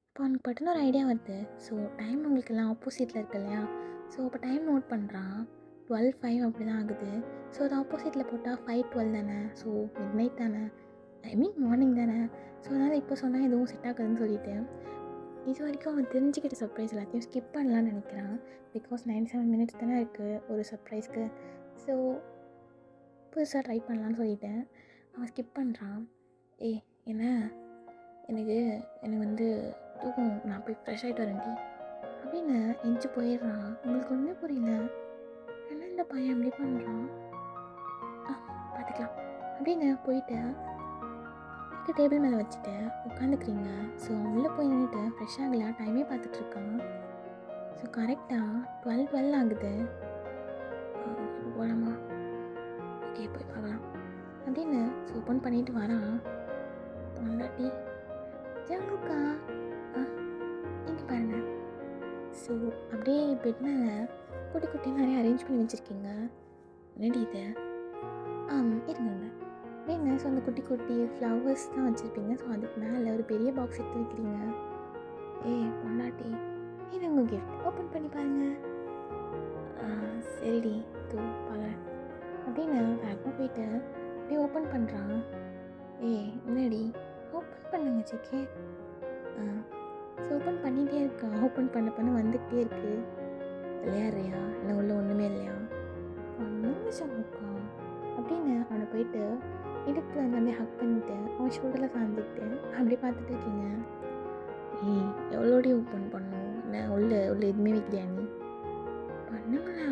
இப்போ அவனுக்கு பட்டுன்னு ஒரு ஐடியா வருது. ஸோ டைம் உங்களுக்கு எல்லாம் ஆப்போசிட்டில் இருக்கு இல்லையா? ஸோ அப்போ டைம் நோட் பண்ணுறான். 12:05 அப்படி தான் ஆகுது. ஸோ அது ஆப்போசிட்டில் போட்டால் 5:12 தானே. ஸோ மிட் நைட் தானே, ஐ மீன் மார்னிங் தானே. ஸோ அதனால் இப்போ சொன்னால் எதுவும் செட் ஆகுதுன்னு சொல்லிவிட்டு இது வரைக்கும் அவன் தெரிஞ்சுக்கிட்ட சர்ப்ரைஸ் எல்லாத்தையும் ஸ்கிப் பண்ணலான்னு நினைக்கிறான். பிகாஸ் 97 minutes தானே இருக்குது ஒரு சர்ப்ரைஸ்க்கு. ஸோ புதுசாக ட்ரை பண்ணலான்னு சொல்லிவிட்டு அவன் ஸ்கிப் பண்ணுறான். என்ன எனக்கு வந்து தூக்கம், நான் போய் ஃப்ரெஷ் ஆகிட்டு வரேன்டி அப்படின்னு எஞ்சி போயிடுறான். உங்களுக்கு ஒன்றுமே புரியல. என்ன இந்த பையன் எப்படி பண்ணுறான், பார்த்துக்கலாம் அப்படின்னு போயிட்டு டேபிள் மேலே வச்சுட்டு உட்காந்துக்கிறீங்க. ஸோ உள்ளே போய் நின்றுட்டு ஃப்ரெஷ் ஆகலை, டைமே பார்த்துட்ருக்கான். ஸோ கரெக்டாக 12:12 ஆகுது. போகலாமா? ஓகே போய் பார்க்கலாம் அப்படின்னு ஸோ ஓப்பன் பண்ணிட்டு வரான். பொண்டாட்டி ஜங்குக்கா இங்கே பாருங்க. ஸோ அப்படியே பெட் மேலே குட்டி குட்டி நிறைய அரேஞ்ச் பண்ணி வச்சுருக்கீங்க. ரெடி இது இருங்க அப்படின்னா. ஸோ அந்த குட்டி குட்டி ஃப்ளவர்ஸ் தான் வச்சுருப்பீங்க. ஸோ அதுக்கு மேலே ஒரு பெரிய பாக்ஸ் எடுத்து வைக்கிறீங்க. பொண்டாட்டி இது உங்கள் கிஃப்ட், ஓப்பன் பண்ணி பாருங்கள். சரிடி தூ பார்க்குறேன் அப்படின்னு வேகமாக போயிட்டு அப்படியே ஓப்பன் பண்ணுறான். என்னடி ஓப்பன் பண்ணுங்க சிக்கே. ஸோ ஓப்பன் பண்ணிகிட்டே இருக்கான். ஓப்பன் பண்ண வந்துக்கிட்டே இருக்குது. விளையாடுறியா? என்ன உள்ள ஒன்றுமே இல்லையா? ஒன்றும் சமுக்கா அப்படின்னு அவனை போயிட்டு இடுப்பில் வந்து அப்படியே ஹக் பண்ணிவிட்டு அவன் ஷோல்டரில் சார்ந்துக்கிட்டு அப்படியே பார்த்துட்டு இருக்கீங்க. எவ்வளோடி ஓப்பன் பண்ணும்? என்ன உள்ள எதுவுமே வைக்கலையா நீ? பண்ணுங்களா?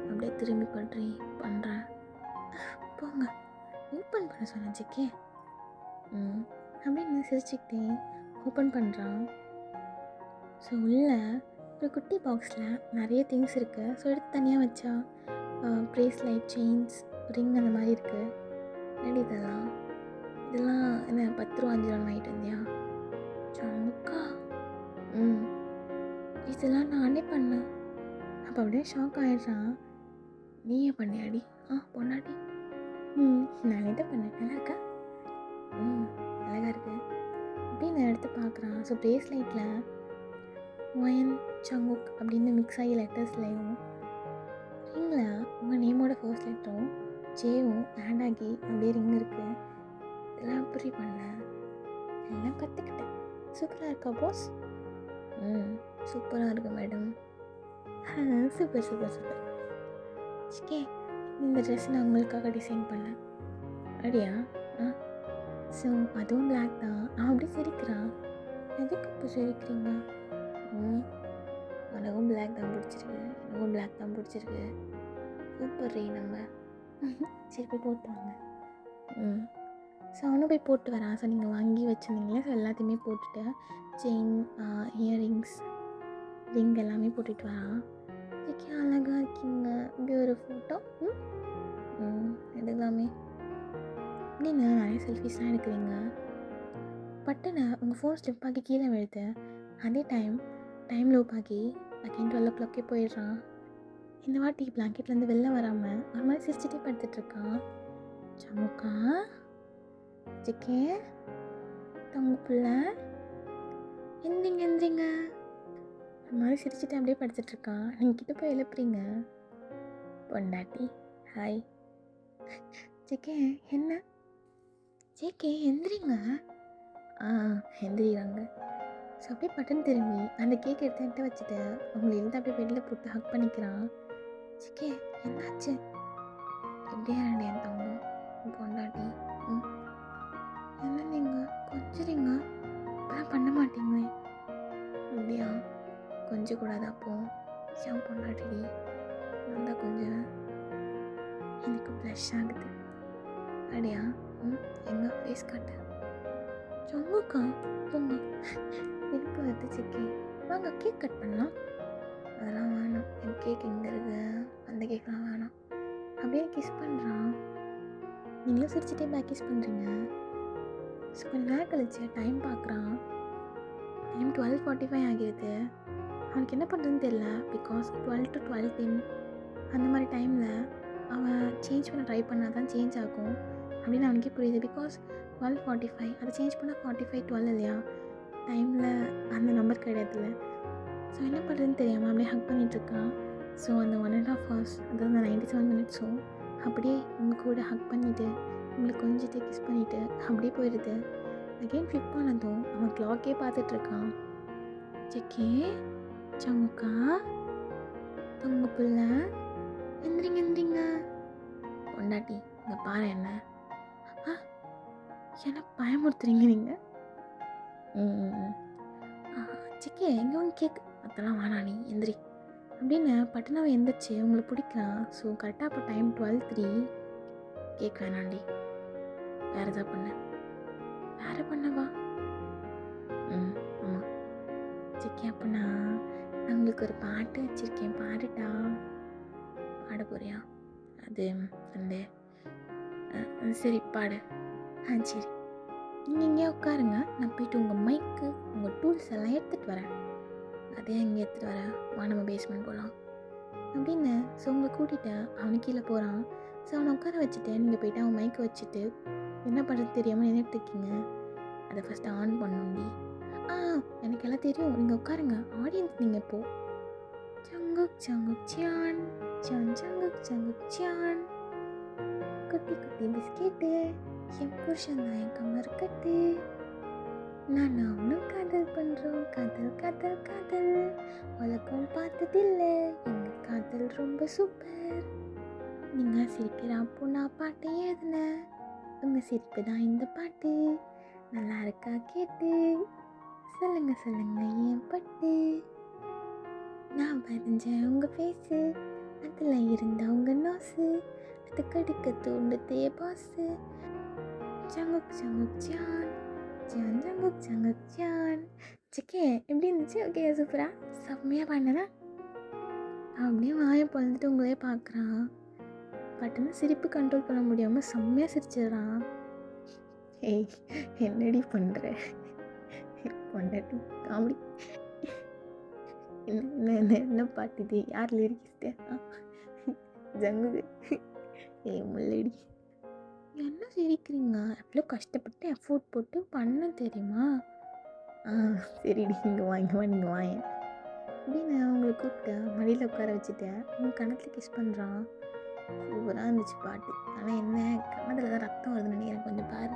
அப்படியே திரும்பி பண்ணுறேன். போங்க ஓப்பன் பண்ண சொன்னேன் சிக்கே. அப்படின்னு சிரிச்சுக்கிட்டே ஓப்பன் பண்ணுறான். ஸோ உள்ள ஒரு குட்டி பாக்ஸில் நிறைய திங்ஸ் இருக்குது. ஸோ எடுத்து தனியாக வச்சா ப்ரேஸ்லைட், செயின்ஸ், ரிங் அந்த மாதிரி இருக்குது. ரெடி இதெல்லாம் என்ன 10 ரூபா 5 ரூபா வாங்கிட்டு வந்தியா? சமுக்கா இதெல்லாம் நானே பண்ணேன். அப்போ அப்படியே ஷாக் ஆகிடுறான். நீயே பண்ணியாடி? பொண்டாட்டி நானே தான் பண்ணேன். நல்லா இருக்கா? அழகாக இருக்கு அப்படின்னு எடுத்து பார்க்குறான். ஸோ ப்ரேஸ்லைட்டில் ஒயன் சங்குக் அப்படின்னு மிக்ஸ் ஆகி லெட்டர்ஸ்லையும் ரிங்கில் உங்கள் நேமோட ஃபர்ஸ்ட் லெட்டரும் ஜேவும் ஆட் ஆகி அப்படியே ரிங் இருக்குது. இதெல்லாம் எப்படி பண்ணேன்? எல்லாம் கற்றுக்கிட்டேன். சூப்பராக இருக்கா பாஸ்? சூப்பராக இருக்கு மேடம். Super super super. சிக்கே இந்த ட்ரெஸ் நான் உங்களுக்காக டிசைன் பண்ணேன். அப்படியா? ஸோ அதுவும் பிளாக் தான். அப்படியே சிரிக்கிறான். எதுக்கு இப்போ சிரிக்கிறீங்க? உனக்கும் பிளாக் தான் பிடிச்சிருக்கு, எனக்கும் பிளாக் தான் பிடிச்சிருக்கு. சூப்பர் ரீ நம்ம. சரி போய் போட்டு வாங்க. ஸோ அவனும் போய் போட்டு வரான். ஸோ நீங்கள் வாங்கி வச்சுருந்தீங்களே, ஸோ எல்லாத்தையுமே போட்டுட்டு செயின், இயரிங்ஸ், ரிங் எல்லாமே போட்டுட்டு வரான். ஓகே அழகாக இருக்கீங்க, இப்படி ஒரு ஃபோட்டோ எடுக்கலாமே அப்படின்னு நிறைய செல்ஃபிஸ்லாம் எடுக்கிறீங்க. பட்டுன்னு உங்கள் ஃபோன் ஸ்லிப் ஆகி கீழே விழுது. அதே டைம் லூப் ஆகி அகைன் 12 o'clock போயிடுறான். இந்த வாட்டி பிளாங்கெட்லேருந்து வெளில வராமல் ஒரு மாதிரி சிரிச்சுட்டே படுத்துட்ருக்கான். சமுக்கா சிக்கே தங்க பிள்ளை எந்திரிங்க ஒரு மாதிரி சிரிச்சுட்டு அப்படியே படுத்துட்ருக்கான். நீங்கள் கிட்ட போய் எழுப்புறீங்க. பொண்டாட்டி ஹாய். ஜேகே என்ன? ஜேகே எந்திரிங்க. எந்திரிக்கிறாங்க. ஸோ அப்படியே பட்டன் திரும்பி அந்த கேக் எடுத்து என்கிட்ட வச்சுட்டு அவங்களை எழுந்து அப்படியே வெளியில் போட்டு ஹக் பண்ணிக்கிறான். ஜேகே என்னாச்சு? எப்படியா என் தங்கம் பொண்டாட்டி? என்ன நீங்கள் கொஞ்சிறீங்க? இப்போலாம் பண்ண மாட்டீங்களே. அப்படியா? கொஞ்சம் கூடாது. அப்போ ஏன் பொண்டாட்டி நல்லா கொஞ்சம் எனக்கு ப்ளஷ் ஆகுது. அப்படியா? எங்கே ஃபேஸ் காட்டு. சொங்கக்கா போங்க. எனக்கு வருது சிக்கி. வாங்க கேக் கட் பண்ணலாம். அதெல்லாம் வேணாம். என் கேக் எங்கே இருக்கு? அந்த கேக்லாம் வேணாம். அப்படியே கிஸ் பண்ணுறான். நீங்களும் சிரிச்சிட்டே பேக் கிஸ் பண்ணுறீங்க. ஸோ கொஞ்சம் நேரம் கழிச்சு டைம் பார்க்குறான். டைம் 12:45 ஆகிடுது. அவனுக்கு என்ன பண்ணுறதுன்னு தெரியல. பிகாஸ் 12 to 12:10 அந்த மாதிரி டைமில் அவன் சேஞ்ச் பண்ண ட்ரை பண்ணால் தான் சேஞ்ச் ஆகும் அப்படின்னு அவனுக்கே புரியுது. பிகாஸ் 12:45 அதை சேஞ்ச் பண்ணால் 45:12 இல்லையா? டைமில் அந்த நம்பர் கிடையாதுல்ல. ஸோ என்ன பண்ணுறதுன்னு தெரியாமல் அப்படியே ஹக் பண்ணிகிட்ருக்கான். ஸோ அந்த 1.5 hours அதாவது அந்த 97 minutes அப்படியே உங்கள் கூட ஹக் பண்ணிவிட்டு உங்களுக்கு கொஞ்சத்தை கிஸ் பண்ணிவிட்டு அப்படியே போயிடுது. அகெயின் ஃப்ளிப் ஆனதும் அவன் கிளாக்கே பார்த்துட்ருக்கான். ஜேகே சங்குக்கா தொங்க பிள்ளை எந்திரிங்க. பொண்டாட்டி இங்கே பாரு என்ன என்ன பயமுறுத்துறீங்க நீங்கள்? ஜேகே எங்கே வந்து கேக் அதெல்லாம் வேணா நீ எந்திரி அப்படின்னு பட்டுனாவை எந்திரிச்சு உங்களுக்கு பிடிக்கலாம். ஸோ கரெக்டாக இப்போ டைம் 12:03. கேக் வேணாண்டி வேறு எதாவது பண்ணவா? ஆமாம் ஜேகே அப்படின்னா நான் உங்களுக்கு ஒரு பாட்டு வச்சுருக்கேன், பாடுட்டா? பாட போறியா? அது அந்த சரி பாடு. சரி நீங்கள் இங்கே உட்காருங்க. நான் போயிட்டு உங்கள் மைக்கு உங்கள் டூல்ஸ் எல்லாம் எடுத்துகிட்டு வரேன். அதே இங்கே எடுத்துகிட்டு வரேன். வா நம்ம பேஸ்மெண்ட் போகலாம் அப்படின்னு. ஸோ உங்களை கூட்டிகிட்டு அவனுக்கு கீழே போகிறான். ஸோ அவனை உட்கார வச்சுட்டு நீங்கள் போயிட்டு அவன் மைக்கை வச்சுட்டு என்ன பண்ணுறது தெரியாமல் நின்றுட்டுருக்கீங்க. அதை ஃபஸ்ட்டு ஆன் பண்ணணும்டி. எனக்கு எல்லாம் தெரியும், நீங்கள் உட்காருங்க. ஆடியன்ஸ் நீங்கள் இப்போது சங்குக் சியான் சங்குக் சியான் குட்டி குட்டி பிஸ்கெட்டு என் புருஷன் தான் என் கமர் கட்டு நான் அவனும் காதல் பண்ணுறோம். காதல் உலகம் பார்த்ததில்லை. எங்கள் காதல் ரொம்ப சூப்பர். நீங்கள் சிரிக்கிறப்போ நான் பாட்டை எழுதினேன். உங்கள் சிரிப்பு தான் இந்த பாட்டு. நல்லா இருக்கா கேட்டு சொல்லுங்க என் பட்டு. நான் வரைஞ்சேன் உங்கள் ஃபேஸு, அதில் இருந்த உங்கள் நோஸு, அது கடுக்க தூண்டுதே பாஸு. சங்குக் ஜான் சங்குக் ஜான். ஜேகே எப்படி இருந்துச்சு? ஓகே சூப்பரா செம்மையாக பண்ணனா? அப்படியே வாயை பொழுதுட்டு உங்களே பார்க்குறான். பட்டுன்னு சிரிப்பு கண்ட்ரோல் பண்ண முடியாமல் செம்மையாக சிரிச்சிடுறான். ஏய் என்னடி பண்ணுற? பொண்டாட்டி காமெடி. என்ன பாட்டு இது? யார் லிரிக்ஸ்ட்டு? ஜங்கு. முள்ளடி என்ன சிரிக்கிறீங்க? எவ்வளோ கஷ்டப்பட்டு எஃபோர்ட் போட்டு பண்ண தெரியுமா? சரிடி இங்கே வாங்க நீங்கள் வாங்க அப்படின்னு அவங்களை கூப்பிட்டு மடியில் உட்கார வச்சுட்டேன். அவங்க கணத்தில் கிஸ் பண்ணுறான். சூப்பராக இருந்துச்சு பாட்டு. ஆனால் என்ன கணத்தில் தான் ரத்தம் வருதுன்னு நினைக்கிறேன். கொஞ்சம் பாரு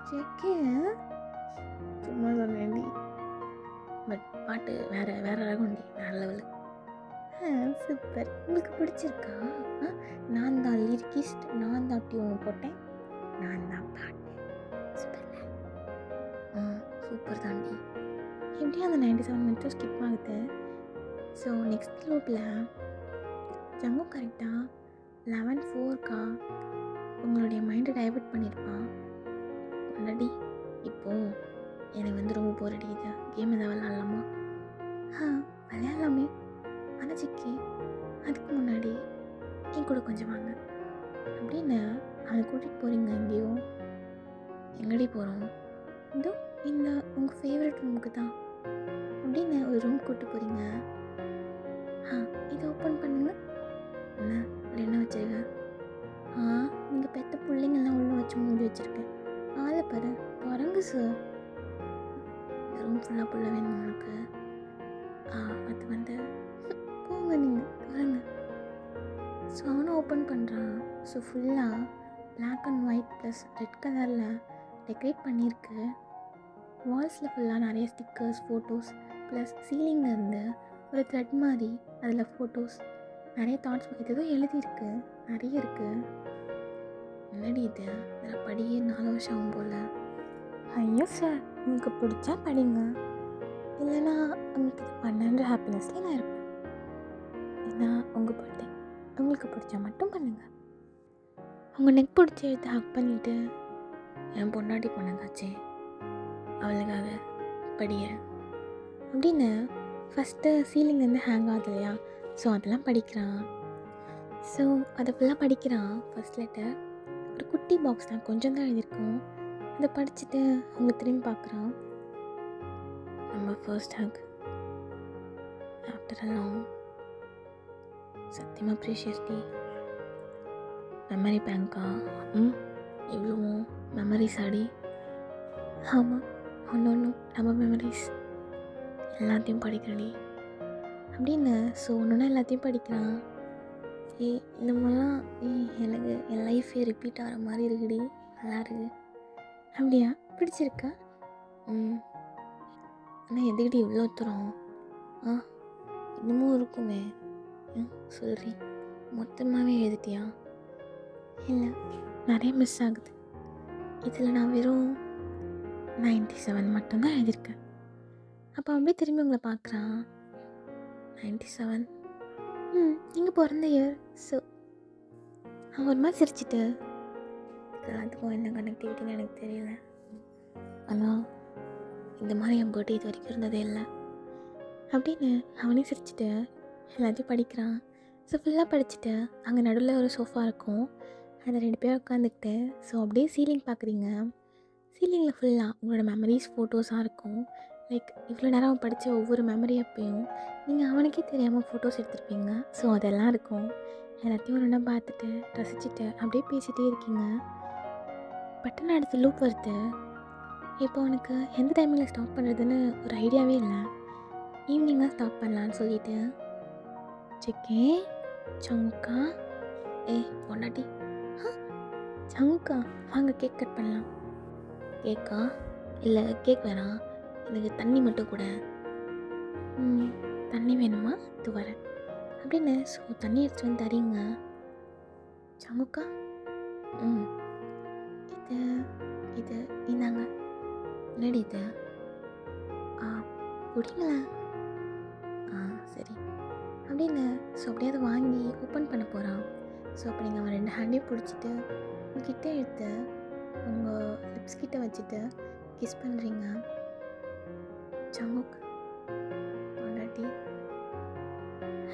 ஜேகே. சும்மா சொன்னேன்டி. பட் பாட்டு வேறு ரகம்டி, வேறு லெவலு. சூப்பர். உங்களுக்கு பிடிச்சிருக்கா? நான் தான் லிரிக்கிஸ்ட், நான் தான் டியூன் போட்டேன், நான் தான் பாட்டு. சூப்பர் சூப்பர் தாண்டி. எப்படியும் அந்த 97 minutes ஸ்கிப் ஆகுது. ஸோ நெக்ஸ்ட் லூப்பில் ஜங்கு கரெக்டாக 11:04 உங்களுடைய மைண்டை டைவர்ட் பண்ணியிருப்பான். முன்னாடி இப்போது எனக்கு ரொம்ப போர் அடிக்குது, கேம் எதாவது விளாட்லாமா? விளையாடலாமே. ஆனால் சிக்கி அதுக்கு முன்னாடி என் கூட கொஞ்சம் வாங்க அப்படின்னு அவனை கூட்டிகிட்டு போகிறீங்க. எங்கேயும் எங்கடி போகிறோம்? இதோ இந்த உங்கள் ஃபேவரட் ரூமுக்கு தான் அப்படின்னு ஒரு ரூம் கூப்பிட்டு போகிறீங்க. இதை ஓப்பன் பண்ணுங்க. என்ன அப்படி என்ன வச்சுருக்க? நீங்கள் பெற்ற பிள்ளைங்கள்லாம் உள்ள வச்சு மூடி வச்சுருக்கேன். ஆளை பாரு குரங்கு சார். இந்த ரூம் ஃபுல்லாக புள்ள வேணும் உங்களுக்கு? அது வந்து போங்க நீங்கள் பாருங்க. ஸோ அவனை ஓப்பன் பண்ணுறான். ஸோ ஃபுல்லாக Black and white plus red கலரில் டெக்கரேட் பண்ணியிருக்கு. வால்ஸில் ஃபுல்லாக நிறைய ஸ்டிக்கர்ஸ், ஃபோட்டோஸ் ப்ளஸ் சீலிங்கில் இருந்து ஒரு த்ரெட் மாதிரி அதில் ஃபோட்டோஸ், நிறைய தாட்ஸ் ஏதோ எழுதியிருக்கு, நிறைய இருக்குது. முன்னாடி இது இதில் படியே 4 வருஷம் ஆகும் போல். ஐயோ சார், உங்களுக்கு பிடிச்சா படிங்க, இல்லைனா உங்களுக்கு இது பண்ணன்ற ஹாப்பினஸ்லேயே நான் இருப்பேன். ஏன்னா உங்கள் பர்த்டே, உங்களுக்கு பிடிச்சா மட்டும் பண்ணுங்கள். உங்கள் நெக் பிடிச்சி எடுத்து ஹக் பண்ணிவிட்டு, என் பொண்டாட்டி பொண்ணாச்சே அவளுக்காக படிய அப்படின்னு ஃபஸ்ட்டு சீலிங்லேருந்து ஹேங் ஆகுது இல்லையா, ஸோ அதெல்லாம் படிக்கிறான். ஸோ அதை ஃபுல்லாக படிக்கிறான். ஃபஸ்ட் லெட்டர் ஒரு குட்டி பாக்ஸ் தான், கொஞ்சம் தான் எழுதியிருக்கோம். அதை படிச்சுட்டு அவங்க திரும்பி பார்க்குறான். நம்ம first hug after a long. சத்தியமாக ப்ரீஷியஸ் டே. மெமரி பேங்க்கா? இவ்வளோ மெமரிஸ் ஆடி. ஆமாம், ஒன்று நம்ம மெமரிஸ் எல்லாத்தையும் படிக்கிறடி அப்படின்னு. ஸோ ஒன்று எல்லாத்தையும் படிக்கிறான். இந்த மாதிரிலாம் எனக்கு என் லைஃபே ரிப்பீட் ஆகிற மாதிரி இருக்குடி, நல்லா இருக்கு. அப்படியா, பிடிச்சிருக்கா? ஆனால் எதுக்கிட்ட இவ்வளோ தூரம்? இன்னமும் இருக்குமே. சொல்கிறேன், மொத்தமாகவே எழுதிட்டியா? இல்லை, நிறைய மிஸ் ஆகுது. இதில் நான் வெறும் 97 மட்டும்தான் எழுதியிருக்கேன். அப்போ அப்படியே திரும்பி உங்களை பார்க்குறான். 97? நீங்கள் பிறந்த இயர். ஸோ அவங்க ஒரு மாதிரி சிரிச்சிட்டு, எல்லாத்துக்கும் என்ன கனெக்டிவிட்டின்னு எனக்கு தெரியல, ஆனால் இந்த மாதிரி என் பர்த்டே இது வரைக்கும் இருந்ததே இல்லை அப்படின்னு அவனே சிரிச்சிட்டு எல்லாத்தையும் படிக்கிறான். ஸோ ஃபுல்லாக படிச்சுட்டு அங்கே நடுவில் ஒரு சோஃபா இருக்கும், அதில் 2 பேர் உட்காந்துக்கிட்டு. ஸோ அப்படியே சீலிங் பார்க்குறீங்க. சீலிங்கில் ஃபுல்லாக உங்களோட மெமரிஸ், ஃபோட்டோஸாக இருக்கும். லைக் இவ்வளோ நேரம் படித்த ஒவ்வொரு மெமரி அப்பையும் நீங்கள் அவனுக்கே தெரியாமல் ஃபோட்டோஸ் எடுத்திருப்பீங்க. ஸோ அதெல்லாம் இருக்கும். எல்லாத்தையும் ஒன்று பார்த்துட்டு ரசிச்சுட்டு அப்படியே பேசிகிட்டே இருக்கீங்க. பட்டன் அடுத்து லூப் வருது. இப்போ அவனுக்கு எந்த டைமில் ஸ்டாப் பண்ணுறதுன்னு ஒரு ஐடியாவே இல்லை. ஈவினிங்காக ஸ்டாப் பண்ணலான்னு சொல்லிட்டு, சிக்கே சங்குக்கா, பொண்டாட்டி, சங்குக்கா வாங்க கேக் கட் பண்ணலாம். கேக்கா? இல்லை கேக் வேணாம், எனக்கு தண்ணி மட்டும் கூட. தண்ணி வேணுமா? இது வரேன் அப்படின்னு. ஸோ தண்ணி எடுத்துகிட்டு வந்து தரீங்க. சங்குக்கா, இது இது இந்தாங்க. என்னடி இது? குடிங்களேன். சரி அப்படின்னு. ஸோ அப்படியே அதை வாங்கி ஓப்பன் பண்ண போகிறான். ஸோ அப்போ நீங்கள் அவன் 2 ஹேண்டையும் பிடிச்சிட்டு உங்ககிட்ட எடுத்து உங்கள் லிப்ஸ் கிட்ட வச்சுட்டு கிஸ் பண்ணுறீங்க. சங்குக், பொண்டாட்டி,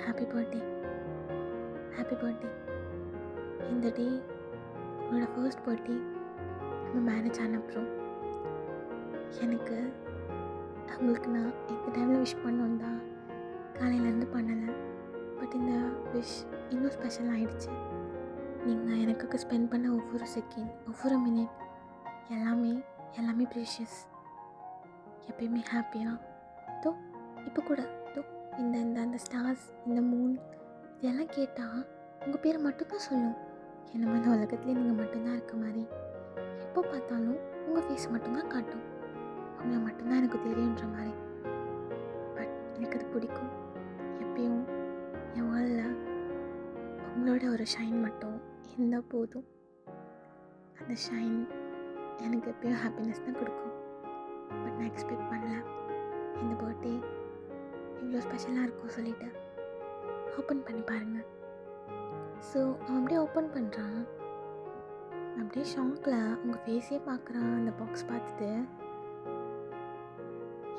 ஹாப்பி பர்த்டே, ஹாப்பி பர்த்டே. இந்த டே உங்களோட ஃபர்ஸ்ட் பர்த்டே. நம்ம மேரேஜ் ஆன அப்புறம் எனக்கு அவங்களுக்கு நான் எந்த டைமில் விஷ் பண்ணோன்னு தான் காலையிலேருந்து பண்ணலை. பட் இந்த விஷ் இன்னும் ஸ்பெஷல் ஆகிடுச்சு. நீங்கள் எனக்காக ஸ்பெண்ட் பண்ண ஒவ்வொரு செகண்ட், ஒவ்வொரு மினிட் எல்லாமே ப்ரீஷியஸ். எப்பயுமே ஹாப்பியாக. இப்போ கூட இந்த இந்த அந்த ஸ்டார்ஸ், இந்த மூன், இதெல்லாம் கேட்டால் உங்கள் பேரை மட்டும்தான் சொல்லும். என்னமோ இந்த உலகத்துலேயே நீங்கள் மட்டும்தான் இருக்க மாதிரி. எப்போ பார்த்தாலும் உங்கள் ஃபேஸ் மட்டும்தான் காட்டும், உங்களை மட்டும்தான் எனக்கு தெரியுன்ற மாதிரி. பட் எனக்கு அது பிடிக்கும். எப்பயும் என் வேர்ல்டில் உங்களோட ஒரு ஷைன் மட்டும் இருந்தால் போதும். அந்த ஷைன் எனக்கு எப்பயும் ஹாப்பினஸ் தான் கொடுக்கும். பட் நான் எக்ஸ்பெக்ட் பண்ணல இந்த பர்த்டே இவ்வளோ ஸ்பெஷலாக இருக்கும் சொல்லிவிட்டு. ஓப்பன் பண்ணி பாருங்கள். ஸோ அவன் அப்படியே ஓப்பன் பண்ணுறான். அப்படியே ஷாக்கில் உங்கள் ஃபேஸே பார்க்குறான். அந்த பாக்ஸ் பார்த்துட்டு,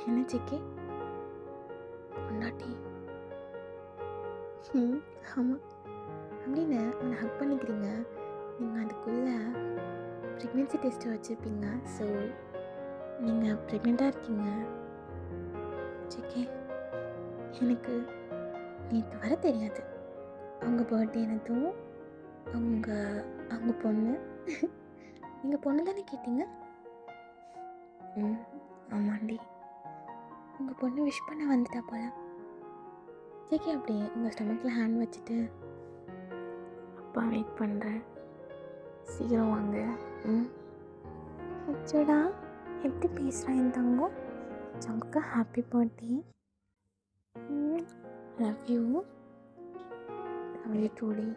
என்ன சிக்கி பொண்டாட்டி? ஆமாம் அப்படின்னு அவனை ஹக் பண்ணிக்கிறீங்க. நீங்கள் அதுக்குள்ளே ப்ரெக்னென்சி டெஸ்ட்டை வச்சுருப்பீங்க. ஸோ நீங்கள் ப்ரெக்னெண்ட்டாக இருக்கீங்க. சிக்கே, எனக்கு நேற்று வர தெரியாது அவங்க பர்த்டே என்னதும். அவங்க பொண்ணு, நீங்கள் பொண்ணு தானே கேட்டீங்க? ஆமாண்டி, உங்கள் பொண்ணு விஷ் பண்ண வந்துட்டா போல. ஜேகே அப்படியே உங்கள் ஸ்டமக்கில் ஹேண்ட் வச்சுட்டு, அப்பா வெயிட் பண்ணுறேன், சீக்கிரம் வாங்க. அச்சோடா எப்படி பேசுகிறான் என் தங்கம். ஜங்குக்கு happy birthday. Love you today.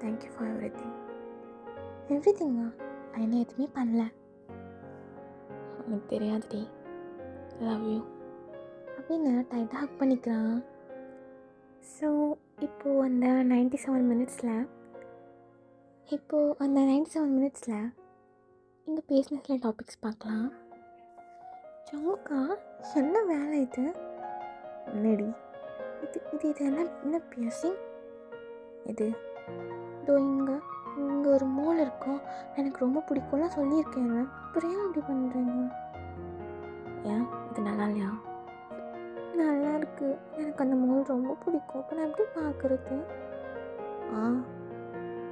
Thank you for எவ்ரிதிங்கா. நான் என்ன எதுவுமே பண்ணல. உனக்கு தெரியாதுடி. லவ் யூ அப்படின்னு டைட்டாக ஹக் பண்ணிக்கிறான். ஸோ இப்போது அந்த 97 மினிட்ஸில் இங்கே பேசின சில டாபிக்ஸ் பார்க்கலாம். ஜங்குக்கா என்ன வேலை இது? என்னடி இது என்ன பியர்சிங் இது? இதோ இங்கே ஒரு மோல் இருக்கும், எனக்கு ரொம்ப பிடிக்கும்லாம் சொல்லியிருக்கேன். அப்புறம் ஏன் அப்படி பண்ணுறீங்க? ஏன் இது நல்லா இல்லையா? நல்லா இருக்கு, எனக்கு அந்த மோல் ரொம்ப பிடிக்கும். அப்போ நான் எப்படி பார்க்குறது?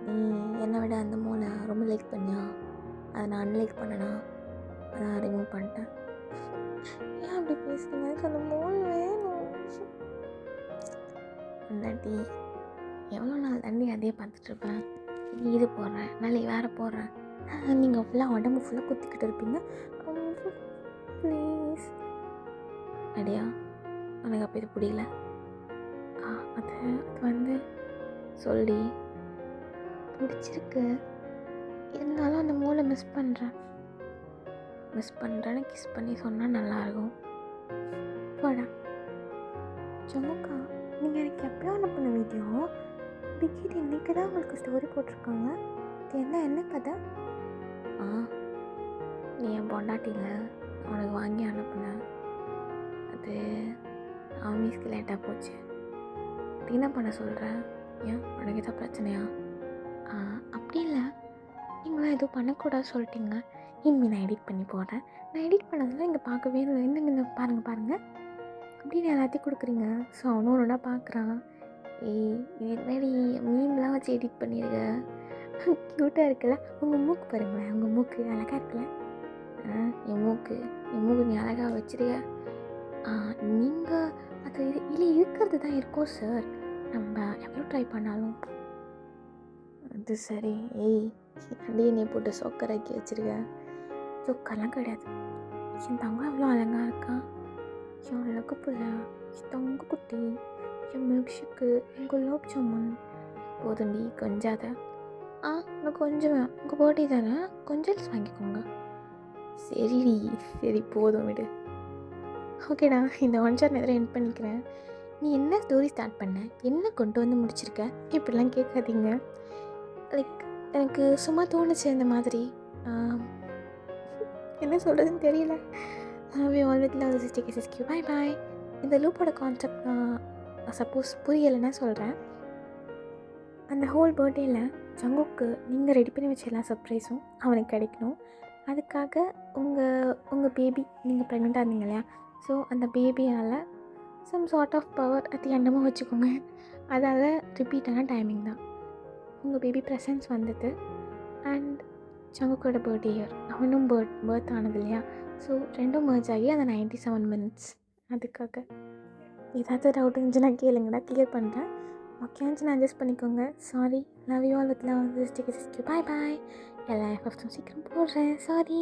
நீ என்னை விட அந்த மோலை ரொம்ப லைக் பண்ணியா? அதை நான் அன்லைக் பண்ணனா, அதான் ரிமூவ் பண்ணிட்டேன். ஏன் அப்படி பேசுறீங்க? எனக்கு அந்த மோல் வேணும். அந்தாட்டி எவ்வளோ நாள் தண்ணி அதே பார்த்துட்ருப்பேன். நீ இது போடுறேன், நாளைக்கு வேறு போடுறேன். நீங்கள் ஃபுல்லாக உடம்பு ஃபுல்லாக குத்திக்கிட்டு இருப்பீங்க. ப்ளீஸ் அடியா, எனக்கு அப்போ இது பிடிக்கல. அது வந்து சொல்லி பிடிச்சிருக்கு, இருந்தாலும் அந்த மூளை மிஸ் பண்ணுறேன்னு கிஸ் பண்ணி சொன்னால் நல்லாயிருக்கும். போடா. ஜமுக்கா, நீங்கள் எனக்கு எப்பயோ அனுப்பின வீடியோ பிகிட் இன்றைக்கி தான் உங்களுக்கு ஸ்டோரி போட்டிருக்காங்க. இது என்ன கதை? நீ என் பொண்டாட்டியில் உனக்கு வாங்கி அனுப்புனேன். அது ஆஃபீஸ்க்கு லேட்டாக போச்சு. என்ன பண்ண சொல்கிறேன்? ஏன் உனக்கு எதாவது பிரச்சனையா? அப்படி இல்லை, நீங்களாம் எதுவும் பண்ணக்கூடாது சொல்லிட்டீங்க. இனிமேல் நான் எடிட் பண்ணி போடுறேன். நான் எடிட் பண்ணதெல்லாம் இங்கே பார்க்கவே இல்லை. இந்த பாருங்கள் அப்படின்னு எல்லாத்தையும் கொடுக்குறீங்க. ஸோ அவனும் ஒன்றா பார்க்குறான். இதுமாரி மீன்லாம் வச்சு எடிட் பண்ணிடுங்க. க்யூட்டாக இருக்குல்ல? உங்கள் மூக்கு பாருங்களேன், உங்கள் மூக்கு அழகாக இருக்குல்ல? என் மூக்கு நீ அழகாக வச்சுருக்க. நீங்கள் அது இல்லை இருக்கிறது தான் இருக்கும் சார், நம்ம எவ்வளோ ட்ரை பண்ணாலும். அது சரி. என்னை போட்டு சொக்கராக்கி வச்சுருக்க. சொக்கரெலாம் கிடையாது. என் தங்கம் எவ்வளோ அழகாக இருக்கான். என் அழகு புள்ள, என் தங்க குட்டி, என் மில்க் ஷேக்கு, என் குலாப் ஜாமுன். போதுண்டி கொஞ்சாத. நான் கொஞ்சம் உங்கள் பர்த்டே தானே, கொஞ்சம் வாங்கிக்கோங்க. சரிடி, சரி போதும் விடு. ஓகேடா, இந்த ஒன்-ஷாட் நேரம் எண்ட் பண்ணிக்கிறேன். நீ என்ன ஸ்டோரி ஸ்டார்ட் பண்ண, என்ன கொண்டு வந்து முடிச்சிருக்க? இப்படிலாம் கேட்காதீங்க. லைக் எனக்கு சும்மா தோணுச்சு இந்த மாதிரி. என்ன சொல்கிறதுன்னு தெரியல. All with love, STKSQ. Bye bye. இந்த லூப்போட கான்செப்ட் நான் சப்போஸ் புரியலைன்னா சொல்கிறேன். அந்த ஹோல் பர்த்டேயில் ஜங்குக்கு நீங்கள் ரெடி பண்ணி வச்ச எல்லா சர்ப்ரைஸும் அவனுக்கு கிடைக்கணும். அதுக்காக உங்கள் பேபி, நீங்கள் ப்ரெக்னெண்ட்டாக இருந்தீங்க இல்லையா? ஸோ அந்த பேபியால் சம் சார்ட் ஆஃப் பவர் அது என்னமோ வச்சுக்கோங்க, அதால் ரிப்பீட்டான டைமிங் தான் உங்கள் பேபி ப்ரெசன்ஸ் வந்தது. அண்ட் ஜங்குக்கோட பர்த்டே இயர், அவனும் பர்த் ஆனது இல்லையா? ஸோ ரெண்டும் மர்ஜ் ஆகி அந்த 97 மினிட்ஸ். அதுக்காக ஏதாவது டவுட் இருந்துச்சுன்னா கேளுங்கடா, கிளியர் பண்ணுறேன். ஓகேன்னு அட்ஜஸ்ட் பண்ணிக்கோங்க. Sorry. Love you all with love. Bye bye. எல்லா எஃபர்ட்ஸும் சீக்கிரம் போடுறேன். சாரி.